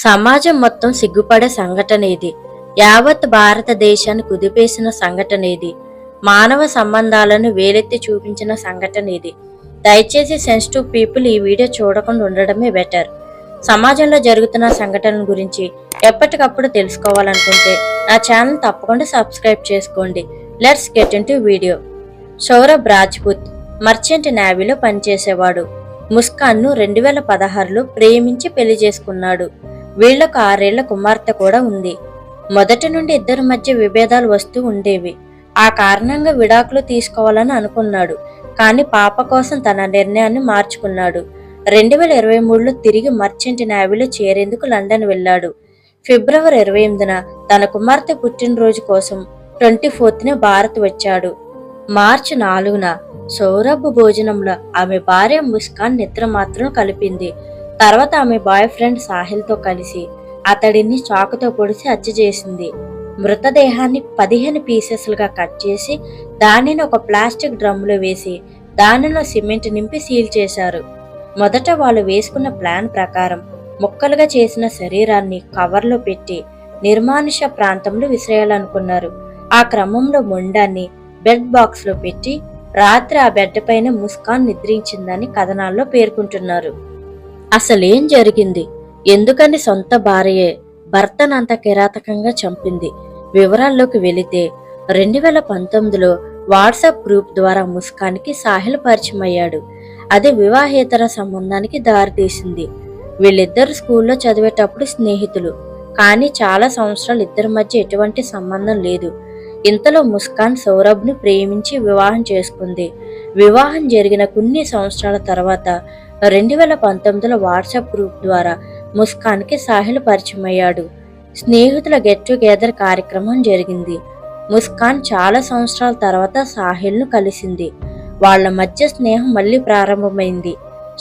సమాజం మొత్తం సిగ్గుపడే సంఘటన ఇది. యావత్ భారతదేశాన్ని కుదిపేసిన సంఘటన ఇది. మానవ సంబంధాలను వేలెత్తి చూపించిన సంఘటన ఇది. దయచేసి సెన్సిటివ్ పీపుల్ ఈ వీడియో చూడకుండా ఉండడమే బెటర్. సమాజంలో జరుగుతున్న సంఘటనల గురించి ఎప్పటికప్పుడు తెలుసుకోవాలనుకుంటే నా ఛానల్ తప్పకుండా సబ్స్క్రైబ్ చేసుకోండి. Let's get into video. Saurabh Rajput merchant నేవీలో పనిచేసేవాడు. ముస్కాన్ను 2016లో ప్రేమించి పెళ్లి చేసుకున్నాడు. వీళ్లకు 6 ఏళ్ల కుమార్తె కూడా ఉంది. మొదటి నుండి ఇద్దరి మధ్య విభేదాలు వస్తూ ఉండేవి. ఆ కారణంగా విడాకులు తీసుకోవాలని అనుకున్నాడు. కానీ పాప కోసం తన నిర్ణయాన్ని మార్చుకున్నాడు. 2023లో తిరిగి మర్చెంట్ నేవీలో చేరేందుకు లండన్ వెళ్లాడు. ఫిబ్రవరి 28న తన కుమార్తె పుట్టినరోజు కోసం 24న భారత్ వచ్చాడు. మార్చి 4న సౌరభ్ భోజనంలో ఆమె భార్య ముస్కాన్ నిద్ర మాత్రం కలిపింది. తర్వాత ఆమె బాయ్ ఫ్రెండ్ సాహిల్తో కలిసి అతడిని చాకుతో పొడిచి హత్య చేసింది. మృతదేహాన్ని 15 పీసెస్లుగా కట్ చేసి దానిని ఒక ప్లాస్టిక్ డ్రమ్లో వేసి దానిలో సిమెంట్ నింపి సీల్ చేశారు. మొదట వాళ్ళు వేసుకున్న ప్లాన్ ప్రకారం ముక్కలుగా చేసిన శరీరాన్ని కవర్లో పెట్టి నిర్మానుష ప్రాంతంలో విసిరేయాలనుకున్నారు. ఆ క్రమంలో మొండాన్ని బెడ్ బాక్స్ లో పెట్టి రాత్రి ఆ బెడ్ పైన ముస్కాన్ నిద్రించిందని కథనాల్లో పేర్కొంటున్నారు. అసలేం జరిగింది? ఎందుకని సొంత భార్యే భర్తనంత కిరాతకంగా చంపింది? వివరాల్లోకి వెళితే 2019లో వాట్సాప్ గ్రూప్ ద్వారా ముస్కాన్కి సాహిల్ పరిచయం అయ్యాడు. అది వివాహేతర సంబంధానికి దారితీసింది. వీళ్ళిద్దరు స్కూల్లో చదివేటప్పుడు స్నేహితులు, కానీ చాలా సంవత్సరాలు ఇద్దరి మధ్య ఎటువంటి సంబంధం లేదు. ఇంతలో ముస్కాన్ సౌరభ్ను ప్రేమించి వివాహం చేసుకుంది. వివాహం జరిగిన కొన్ని సంవత్సరాల తర్వాత 2019లో వాట్సాప్ గ్రూప్ ద్వారా ముస్కాన్కి సాహిల్ పరిచయం అయ్యాడు. స్నేహితుల గెట్ టుగెదర్ కార్యక్రమం జరిగింది. ముస్కాన్ చాలా సంవత్సరాల తర్వాత సాహిల్ను కలిసింది. వాళ్ల మధ్య స్నేహం మళ్లీ ప్రారంభమైంది.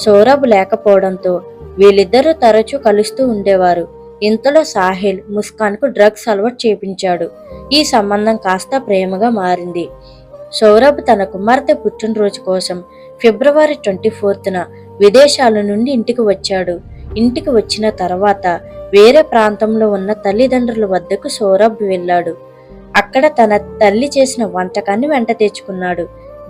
సౌరభ్ లేకపోవడంతో వీళ్ళిద్దరూ తరచూ కలుస్తూ ఉండేవారు. ఇంతలో సాహిల్ ముస్కాన్కు డ్రగ్స్ అలవాటు చేపించాడు. ఈ సంబంధం కాస్త ప్రేమగా మారింది. సౌరభ్ తన కుమార్తె పుట్టినరోజు కోసం ఫిబ్రవరి 24న విదేశాల నుండి ఇంటికి వచ్చాడు. ఇంటికి వచ్చిన తర్వాత వేరే ప్రాంతంలో ఉన్న తల్లిదండ్రుల వద్దకు సౌరభ్ వెళ్ళాడు. అక్కడ తన తల్లి చేసిన వంటకాన్ని వెంట తెచ్చుకున్నాడు.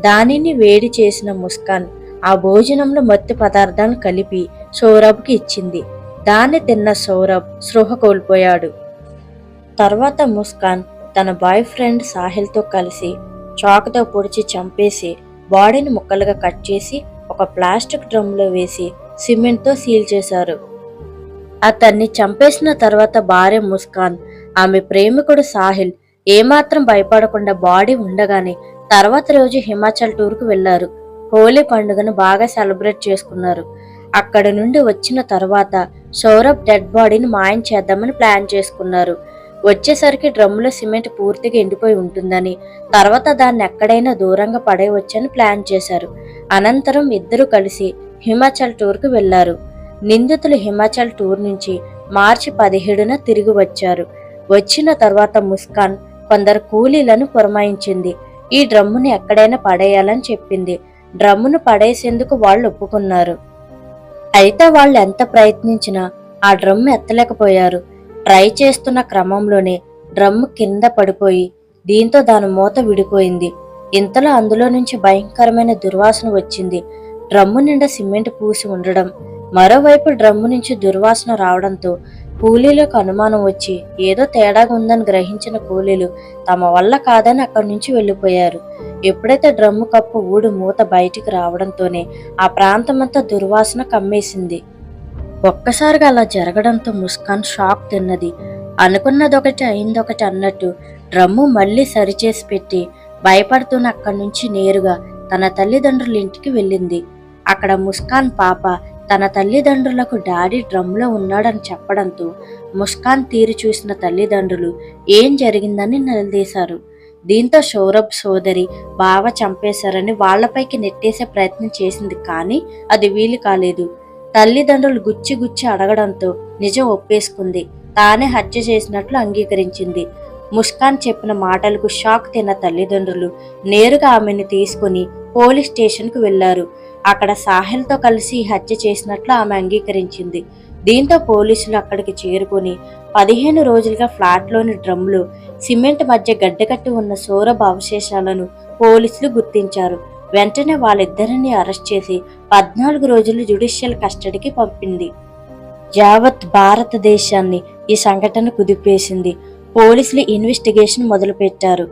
దానిని వేడి చేసిన ముస్కాన్ ఆ భోజనంలో మత్తు పదార్థాలను కలిపి సౌరభ్కి ఇచ్చింది. దాన్ని తిన్న సౌరభ్ స్పృహ కోల్పోయాడు. తర్వాత ముస్కాన్ తన బాయ్ ఫ్రెండ్ సాహిల్తో కలిసి చాకుతో పొడిచి చంపేసి బాడీని ముక్కలుగా కట్ చేసి ఒక ప్లాస్టిక్ డ్రమ్లో వేసి సిమెంట్తో సీల్ చేశారు. అతన్ని చంపేసిన తర్వాత భార్య ముస్కాన్, ఆమె ప్రేమికుడు సాహిల్ ఏమాత్రం భయపడకుండా బాడీ ఉండగానే తర్వాత రోజు హిమాచల్ టూర్కు వెళ్లారు. హోలీ పండుగను బాగా సెలబ్రేట్ చేసుకున్నారు. అక్కడి నుండి వచ్చిన తర్వాత సౌరభ్ డెడ్ బాడీని మాయం చేద్దామని ప్లాన్ చేసుకున్నారు. వచ్చేసరికి డ్రమ్ములో సిమెంట్ పూర్తిగా ఎండిపోయి ఉంటుందని, తర్వాత దాన్ని ఎక్కడైనా దూరంగా పడేయవచ్చని ప్లాన్ చేశారు. అనంతరం ఇద్దరు కలిసి హిమాచల్ టూర్కు వెళ్లారు. నిందితులు హిమాచల్ టూర్ నుంచి మార్చి 17న తిరిగి వచ్చారు. వచ్చిన తర్వాత ముస్కాన్ కొందరు కూలీలను పురమాయించింది. ఈ డ్రమ్మును ఎక్కడైనా పడేయాలని చెప్పింది. డ్రమ్మును పడేసేందుకు వాళ్ళు ఒప్పుకున్నారు. అయితే వాళ్ళు ఎంత ప్రయత్నించినా ఆ డ్రమ్ము ఎత్తలేకపోయారు. ట్రై చేస్తున్న క్రమంలోనే డ్రమ్ము కింద పడిపోయి దీంతో దాని మూత విడిపోయింది. ఇంతలో అందులో నుంచి భయంకరమైన దుర్వాసన వచ్చింది. డ్రమ్ము నిండా సిమెంట్ పూసి ఉండడం, మరోవైపు డ్రమ్ము నుంచి దుర్వాసన రావడంతో కూలీలకు అనుమానం వచ్చి ఏదో తేడాగా ఉందని గ్రహించిన కూలీలు తమ వల్ల కాదని అక్కడి నుంచి వెళ్లిపోయారు. ఎప్పుడైతే డ్రమ్ము కప్పు ఊడి మూత బయటికి రావడంతోనే ఆ ప్రాంతమంతా దుర్వాసన కమ్మేసింది. ఒక్కసారిగా అలా జరగడంతో ముస్కాన్ షాక్ తిన్నది. అనుకున్నదొకటి అయిందొకటి అన్నట్టు డ్రమ్ము మళ్లీ సరిచేసి పెట్టి భయపడుతున్న అక్కడి నుంచి నేరుగా తన తల్లిదండ్రుల ఇంటికి వెళ్ళింది. అక్కడ ముస్కాన్ పాప తన తల్లిదండ్రులకు డాడీ డ్రమ్లో ఉన్నాడని చెప్పడంతో ముస్కాన్ తీరు చూసిన తల్లిదండ్రులు ఏం జరిగిందని నిలదీశారు. దీంతో సౌరభ్ సోదరి బావ చంపేశారని వాళ్లపైకి నెట్టేసే ప్రయత్నం చేసింది. కానీ అది వీలు కాలేదు. తల్లిదండ్రులు గుచ్చి గుచ్చి అడగడంతో నిజం ఒప్పేసుకుంది. తానే హత్య చేసినట్లు అంగీకరించింది. ముస్కాన్ చెప్పిన మాటలకు షాక్ తిన్న తల్లిదండ్రులు నేరుగా ఆమెను తీసుకుని పోలీస్ స్టేషన్కు వెళ్లారు. అక్కడ సాహిల్తో కలిసి హత్య చేసినట్లు ఆమె అంగీకరించింది. దీంతో పోలీసులు అక్కడికి చేరుకొని 15 రోజులుగా ఫ్లాట్లోని డ్రమ్లు, సిమెంట్ మధ్య గడ్డకట్టి ఉన్న సౌరభ్ అవశేషాలను పోలీసులు గుర్తించారు. వెంటనే వాళ్ళిద్దరిని అరెస్ట్ చేసి 14 రోజులు జ్యుడిషియల్ కస్టడీకి పంపింది. యావత్ భారతదేశాన్ని ఈ సంఘటన కుదిపేసింది. పోలీసులు ఇన్వెస్టిగేషన్ మొదలుపెట్టారు.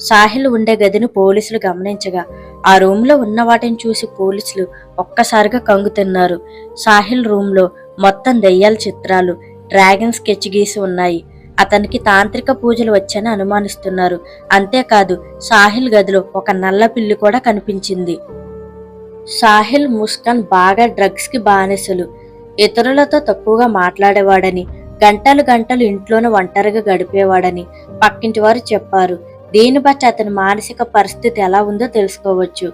సాహిల్ ఉండే గదిని పోలీసులు గమనించగా ఆ రూమ్లో ఉన్న వాటిని చూసి పోలీసులు ఒక్కసారిగా కంగుతిన్నారు. సాహిల్ రూమ్లో మొత్తం దెయ్యాల చిత్రాలు, డ్రాగన్ స్కెచ్ గీసి ఉన్నాయి. అతనికి తాంత్రిక పూజలు వచ్చని అనుమానిస్తున్నారు. అంతేకాదు సాహిల్ గదిలో ఒక నల్ల పిల్లి కూడా కనిపించింది. సాహిల్, ముస్కాన్ బాగా డ్రగ్స్ కి బానిసలు. ఇతరులతో తక్కువగా మాట్లాడేవాడని, గంటలు గంటలు ఇంట్లోనే ఒంటరిగా గడిపేవాడని పక్కింటి వారు చెప్పారు. దీన్ని బట్టి అతని మానసిక పరిస్థితి ఎలా ఉందో తెలుసుకోవచ్చు.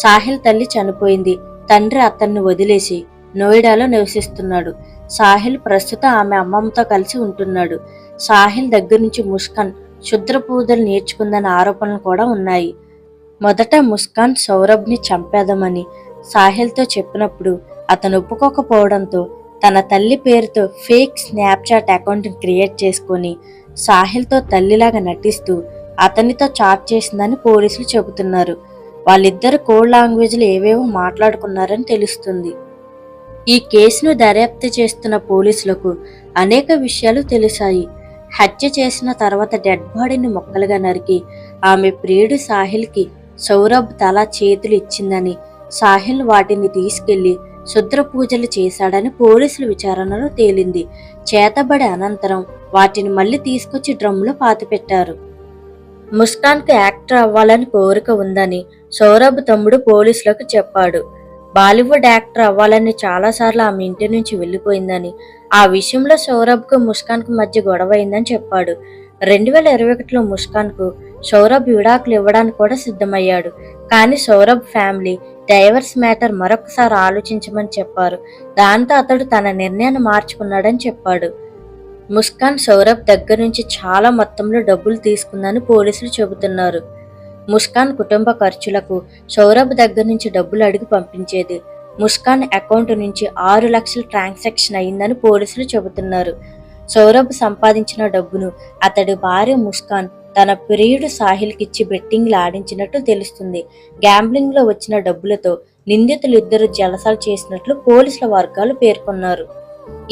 సాహిల్ తల్లి చనిపోయింది. తండ్రి అతన్ని వదిలేసి నోయిడాలో నివసిస్తున్నాడు. సాహిల్ ప్రస్తుతం ఆమె అమ్మమ్మతో కలిసి ఉంటున్నాడు. సాహిల్ దగ్గర నుంచి ముస్కాన్ క్షుద్ర పూజలు నేర్చుకుందన్న ఆరోపణలు కూడా ఉన్నాయి. మొదట ముస్కాన్ సౌరభ్ని చంపేదామని సాహిల్తో చెప్పినప్పుడు అతను ఒప్పుకోకపోవడంతో తన తల్లి పేరుతో ఫేక్ స్నాప్చాట్ అకౌంట్ క్రియేట్ చేసుకుని సాహిల్తో తల్లిలాగా నటిస్తూ అతనితో చాట్ చేసిందని పోలీసులు చెబుతున్నారు. వాళ్ళిద్దరు కోడ్ లాంగ్వేజ్లు ఏవేవో మాట్లాడుకున్నారని తెలుస్తుంది. ఈ కేసును దర్యాప్తు చేస్తున్న పోలీసులకు అనేక విషయాలు తెలిసాయి. హత్య చేసిన తర్వాత డెడ్ బాడీని ముక్కలుగా నరికి ఆమె ప్రియుడు సాహిల్కి సౌరభ్ తల చేతులు ఇచ్చిందని, సాహిల్ వాటిని తీసుకెళ్లి శుద్ర పూజలు చేశాడని పోలీసుల విచారణలో తేలింది. చేతబడి అనంతరం వాటిని మళ్లీ తీసుకొచ్చి డ్రమ్లో పాతిపెట్టారు. ముస్కాన్కు యాక్టర్ అవ్వాలని కోరిక ఉందని సౌరభ్ తమ్ముడు పోలీసులకు చెప్పాడు. బాలీవుడ్ యాక్టర్ అవ్వాలని చాలాసార్లు ఆమె ఇంటి నుంచి వెళ్లిపోయిందని, ఆ విషయంలో సౌరభ్కు ముస్కాన్కు మధ్య గొడవ అయిందని చెప్పాడు. 2021లో ముస్కాన్కు సౌరభ్ విడాకులు ఇవ్వడానికి కూడా సిద్ధమయ్యాడు. కానీ సౌరభ్ ఫ్యామిలీ డైవర్స్ మ్యాటర్ మరొకసారి ఆలోచించమని చెప్పారు. దాంతో అతడు తన నిర్ణయాన్ని మార్చుకున్నాడని చెప్పాడు. ముస్కాన్ సౌరభ్ దగ్గర నుంచి చాలా మొత్తంలో డబ్బులు తీసుకుందని పోలీసులు చెబుతున్నారు. ముస్కాన్ కుటుంబ ఖర్చులకు సౌరభ్ దగ్గర నుంచి డబ్బులు అడిగి పంపించేది. ముస్కాన్ అకౌంట్ నుంచి 6 లక్షల ట్రాన్సాక్షన్ అయిందని పోలీసులు చెబుతున్నారు. సౌరభ్ సంపాదించిన డబ్బును అతడి భార్య ముస్కాన్ తన ప్రియుడు సాహిల్కిచ్చి బెట్టింగ్లు ఆడించినట్టు తెలుస్తుంది. గ్యాంబ్లింగ్ లో వచ్చిన డబ్బులతో నిందితులు ఇద్దరు జలసాలు చేసినట్లు పోలీసుల వర్గాలు పేర్కొన్నారు.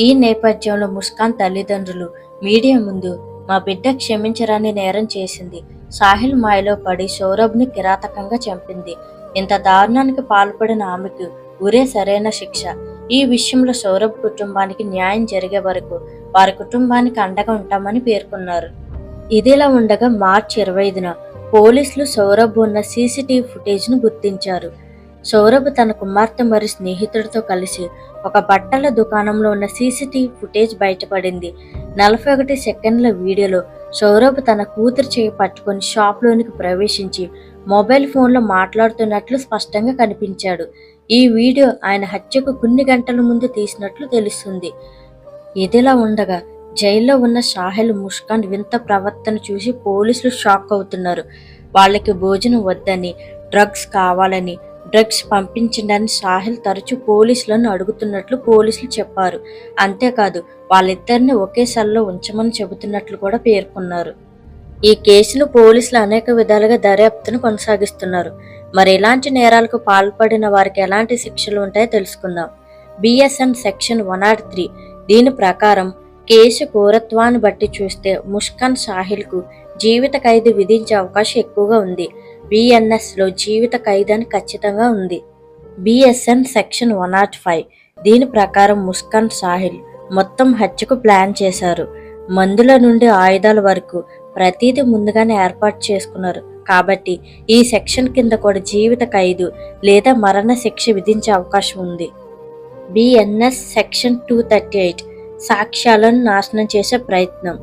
ఈ నేపథ్యంలో ముస్కాన్ తల్లిదండ్రులు మీడియా ముందు మా బిడ్డ క్షమించరాని నేరం చేసింది. సాహిల్ మాయలో పడి సౌరభ్ని కిరాతకంగా చంపింది. ఇంత దారుణానికి పాల్పడిన ఆమెకు ఉరే సరైన శిక్ష. ఈ విషయంలో సౌరభ్ కుటుంబానికి న్యాయం జరిగే వరకు వారి కుటుంబానికి అండగా ఉంటామని పేర్కొన్నారు. ఇదిలా ఉండగా మార్చి 25న పోలీసులు సౌరభ్ ఉన్న సీసీటీవీ ఫుటేజ్ను గుర్తించారు. సౌరభ్ తన కుమార్తె మరియు స్నేహితుడితో కలిసి ఒక బట్టల దుకాణంలో ఉన్న సీసీటీవీ ఫుటేజ్ బయటపడింది. 41 సెకండ్ల వీడియోలో సౌరభ్ తన కూతురు చేయి పట్టుకొని షాప్లోనికి ప్రవేశించి మొబైల్ ఫోన్లో మాట్లాడుతున్నట్లు స్పష్టంగా కనిపించాడు. ఈ వీడియో ఆయన హత్యకు కొన్ని గంటల ముందు తీసినట్లు తెలుస్తుంది. ఇదిలా ఉండగా జైల్లో ఉన్న సాహిల్, ముస్కాన్ వింత ప్రవర్తన చూసి పోలీసులు షాక్ అవుతున్నారు. వాళ్ళకి భోజనం వద్దని, డ్రగ్స్ కావాలని, డ్రగ్స్ పంపించండి సాహిల్ తరచూ పోలీసులను అడుగుతున్నట్లు పోలీసులు చెప్పారు. అంతేకాదు వాళ్ళిద్దరిని ఒకే సెల్లో ఉంచమని చెబుతున్నట్లు కూడా పేర్కొన్నారు. ఈ కేసును పోలీసులు అనేక విధాలుగా దర్యాప్తును కొనసాగిస్తున్నారు. మరి ఇలాంటి నేరాలకు పాల్పడిన వారికి ఎలాంటి శిక్షలు ఉంటాయో తెలుసుకుందాం. బిఎస్ఎన్ సెక్షన్ 103 దీని ప్రకారం కేసు ఘోరత్వాన్ని బట్టి చూస్తే ముస్కాన్, సాహిల్కు జీవిత ఖైదు విధించే అవకాశం ఎక్కువగా ఉంది. బిఎన్ఎస్లో జీవిత ఖైదాన్ని ఖచ్చితంగా ఉంది. బిఎస్ఎన్ సెక్షన్ 105 దీని ప్రకారం ముస్కాన్, సాహిల్ మొత్తం హత్యకు ప్లాన్ చేశారు. మందుల నుండి ఆయుధాల వరకు ప్రతిదీ ముందుగానే ఏర్పాటు చేసుకున్నారు. కాబట్టి ఈ సెక్షన్ కింద కూడా జీవిత ఖైదు లేదా మరణ శిక్ష విధించే అవకాశం ఉంది. బిఎన్ఎస్ సెక్షన్ 238 సాక్ష్యాలను నాశనం చేసే ప్రయత్నం.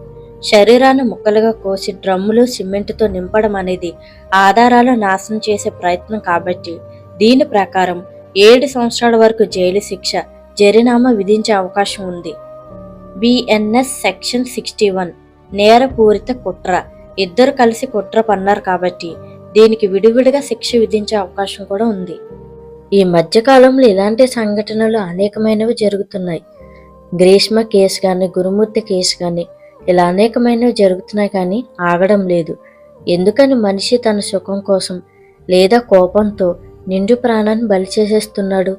శరీరాన్ని ముక్కలుగా కోసి డ్రమ్ములు, సిమెంటుతో నింపడం అనేది ఆధారాలు నాశనం చేసే ప్రయత్నం కాబట్టి దీని ప్రకారం 7 సంవత్సరాల వరకు జైలు శిక్ష, జరిమానా విధించే అవకాశం ఉంది. బిఎన్ఎస్ సెక్షన్ 61 నేరపూరిత కుట్ర. ఇద్దరు కలిసి కుట్ర పన్నారు కాబట్టి దీనికి విడివిడిగా శిక్ష విధించే అవకాశం కూడా ఉంది. ఈ మధ్యకాలంలో ఇలాంటి సంఘటనలు అనేకమైనవి జరుగుతున్నాయి. గ్రీష్మ కేసు కానీ, గురుమూర్తి కేసు కానీ ఇలా అనేకమైనవి జరుగుతున్నాయి కానీ ఆగడం లేదు. ఎందుకని మనిషి తన సుఖం కోసం లేదా కోపంతో నిండు ప్రాణాన్ని బలి చేసేస్తున్నాడు?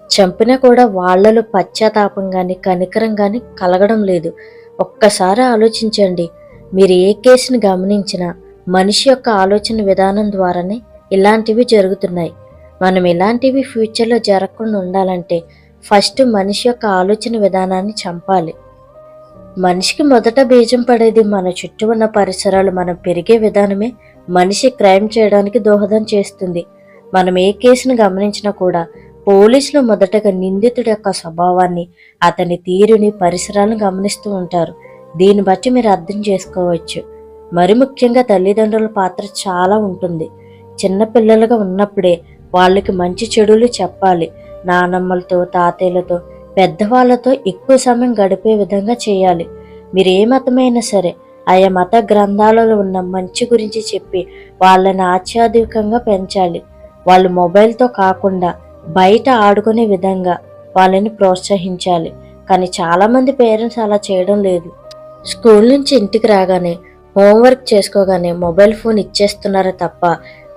చంపినా కూడా వాళ్లలో పశ్చాత్తాపం కానీ కనికరం కానీ కలగడం లేదు. ఒక్కసారి ఆలోచించండి. మీరు ఏ కేసుని గమనించినా మనిషి యొక్క ఆలోచన విధానం ద్వారానే ఇలాంటివి జరుగుతున్నాయి. మనం ఇలాంటివి ఫ్యూచర్లో జరగకుండా ఉండాలంటే ఫస్ట్ మనిషి యొక్క ఆలోచన విధానాన్ని చంపాలి. మనిషికి మొదట బీజం పడేది మన చుట్టూ ఉన్న పరిసరాలు. మనం పెరిగే విధానమే మనిషి క్రైమ్ చేయడానికి దోహదం చేస్తుంది. మనం ఏ కేసును గమనించినా కూడా పోలీసులు మొదటగా నిందితుడి యొక్క స్వభావాన్ని, అతని తీరుని, పరిసరాలను గమనిస్తూ ఉంటారు. దీన్ని బట్టి మీరు అర్థం చేసుకోవచ్చు. మరి ముఖ్యంగా తల్లిదండ్రుల పాత్ర చాలా ఉంటుంది. చిన్నపిల్లలుగా ఉన్నప్పుడే వాళ్ళకి మంచి చెడులు చెప్పాలి. నానమ్మలతో, తాతయ్యలతో, పెద్దవాళ్లతో ఎక్కువ సమయం గడిపే విధంగా చేయాలి. మీరు ఏ మతమైనా సరే ఆయా మత గ్రంథాలలో ఉన్న మంచి గురించి చెప్పి వాళ్ళని ఆధ్యాత్మికంగా పెంచాలి. వాళ్ళు మొబైల్తో కాకుండా బయట ఆడుకునే విధంగా వాళ్ళని ప్రోత్సహించాలి. కానీ చాలామంది పేరెంట్స్ అలా చేయడం లేదు. స్కూల్ నుంచి ఇంటికి రాగానే హోంవర్క్ చేసుకోగానే మొబైల్ ఫోన్ ఇచ్చేస్తున్నారే తప్ప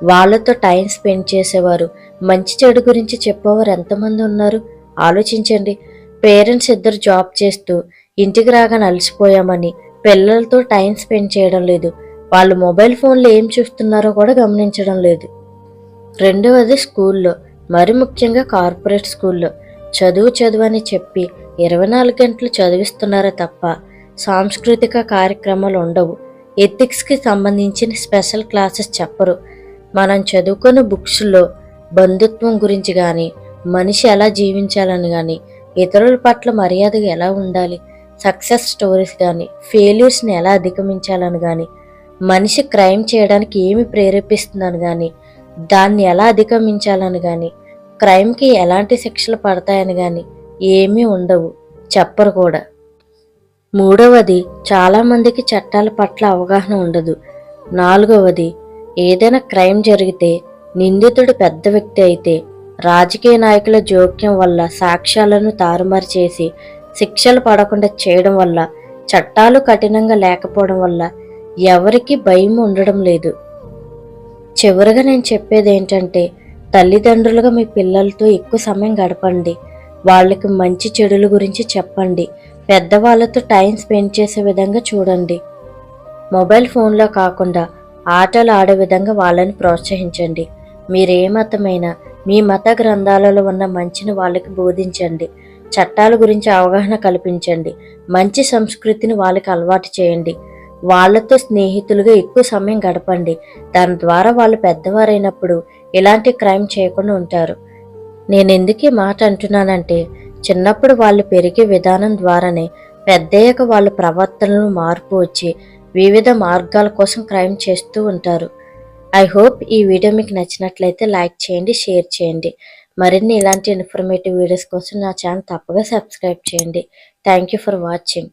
వాళ్ళతో టైం స్పెండ్ చేసేవారు, మంచి చెడు గురించి చెప్పేవారు ఎంతమంది ఉన్నారు? ఆలోచించండి. పేరెంట్స్ ఇద్దరు జాబ్ చేస్తూ ఇంటికి రాగానే అలసిపోయామని పిల్లలతో టైం స్పెండ్ చేయడం లేదు. వాళ్ళు మొబైల్ ఫోన్లో ఏం చూస్తున్నారో కూడా గమనించడం లేదు. రెండవది స్కూల్లో, మరి ముఖ్యంగా కార్పొరేట్ స్కూల్లో చదువు అని చెప్పి 24 గంటలు చదివిస్తున్నారే తప్ప సాంస్కృతిక కార్యక్రమాలు ఉండవు. ఎథిక్స్కి సంబంధించిన స్పెషల్ క్లాసెస్ చెప్పరు. మనం చదువుకున్న బుక్స్లో బంధుత్వం గురించి కానీ, మనిషి ఎలా జీవించాలని కానీ, ఇతరుల పట్ల మర్యాదగా ఎలా ఉండాలి, సక్సెస్ స్టోరీస్ కానీ, ఫెయిల్యూర్స్ని ఎలా అధిగమించాలని కానీ, మనిషి క్రైమ్ చేయడానికి ఏమి ప్రేరేపిస్తుందని కానీ, దాన్ని ఎలా అధిగమించాలని కానీ, క్రైమ్కి ఎలాంటి శిక్షలు పడతాయని కానీ ఏమీ ఉండవు, చెప్పరు కూడా. మూడవది, చాలామందికి చట్టాల పట్ల అవగాహన ఉండదు. నాలుగవది, ఏదైనా క్రైమ్ జరిగితే నిందితుడు పెద్ద వ్యక్తి అయితే రాజకీయ నాయకుల జోక్యం వల్ల సాక్ష్యాలను తారుమారు చేసి శిక్షలు పడకుండా చేయడం వల్ల, చట్టాలు కఠినంగా లేకపోవడం వల్ల ఎవరికి భయం ఉండడం లేదు. చివరిగా నేను చెప్పేది ఏంటంటే, తల్లిదండ్రులుగా మీ పిల్లలతో ఎక్కువ సమయం గడపండి. వాళ్ళకి మంచి చెడుల గురించి చెప్పండి. పెద్దవాళ్ళతో టైం స్పెండ్ చేసే విధంగా చూడండి. మొబైల్ ఫోన్లో కాకుండా ఆటలు ఆడే విధంగా వాళ్ళని ప్రోత్సహించండి. మీరే మతమైనా మీ మత గ్రంథాలలో ఉన్న మంచిని వాళ్ళకి బోధించండి. చట్టాల గురించి అవగాహన కల్పించండి. మంచి సంస్కృతిని వాళ్ళకి అలవాటు చేయండి. వాళ్ళతో స్నేహితులుగా ఎక్కువ సమయం గడపండి. దాని ద్వారా వాళ్ళు పెద్దవారైనప్పుడు ఇలాంటి క్రైమ్ చేయకుండా ఉంటారు. నేను ఎందుకు ఈ మాట అంటున్నానంటే, చిన్నప్పుడు వాళ్ళు పెరిగే విధానం ద్వారానే పెద్దయ్యాక వాళ్ళ ప్రవర్తనలో మార్పు వచ్చి వివిధ మార్గాల కోసం క్రైమ్ చేస్తూ ఉంటారు. ఐ హోప్ ఈ వీడియో మీకు నచ్చినట్లయితే లైక్ చేయండి, షేర్ చేయండి. మరిన్ని ఇలాంటి ఇన్ఫర్మేటివ్ వీడియోస్ కోసం నా ఛానల్ తప్పగా సబ్స్క్రైబ్ చేయండి. Thank you for watching.